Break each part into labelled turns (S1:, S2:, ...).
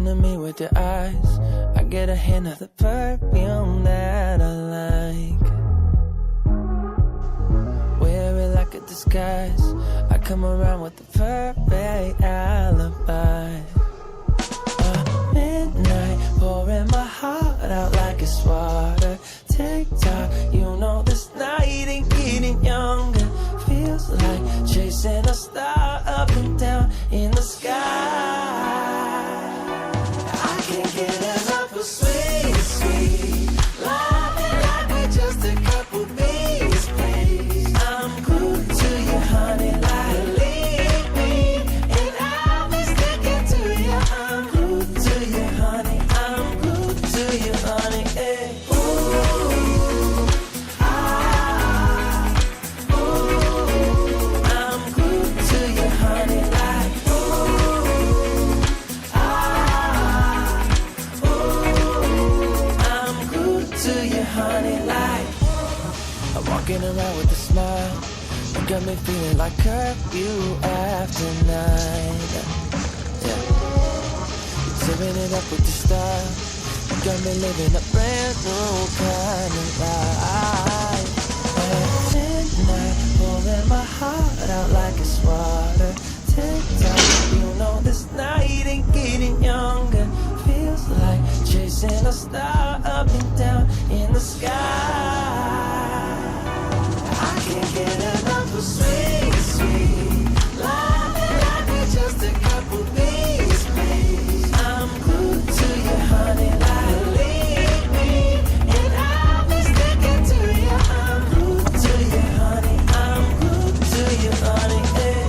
S1: Looking at me with your eyes, I get a hint of the perfume that I like. Wear it like a disguise, I come around with the perfect alibi. Midnight, pouring my heart out like it's water. Tick-tock, you know this night ain't getting younger. Feels like chasing a star up and down in the sky. I can't get enough of sweet, sweet loving like we're just a couple bees, please. I'm glued to you, honey, like leave me, and I'll be sticking to you. I'm glued to you, honey, I'm glued to you, honey, hey. Walking around with a smile, you got me feeling like curfew after night. Yeah, you're tearing it up with your style. You got me living a brand new kind of life. At midnight, pouring my heart out like it's water. Tick-tock, you know this night ain't getting younger. Feels like chasing a star up and down in the sky. I can't get enough of sweet, sweet loving like we're just a couple bees, please. I'm glued to you, honey, like leave me, and I'll be sticking to you. I'm glued to you, honey, I'm glued to you, honey, hey.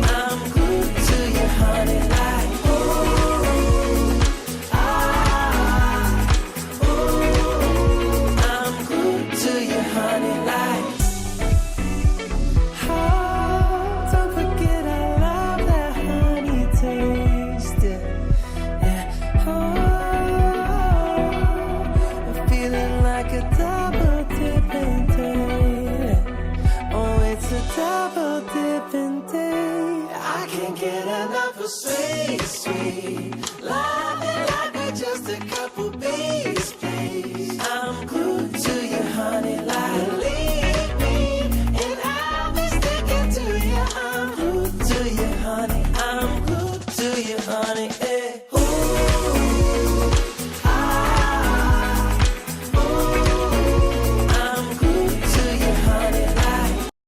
S1: I'm glued to you, honey, like honey, like, oh, don't forget I love that honey taste, yeah, oh, I'm feeling like a double dipping day, oh, it's a double dipping day. I can't get enough of sweet, sweet loving like we're just a couple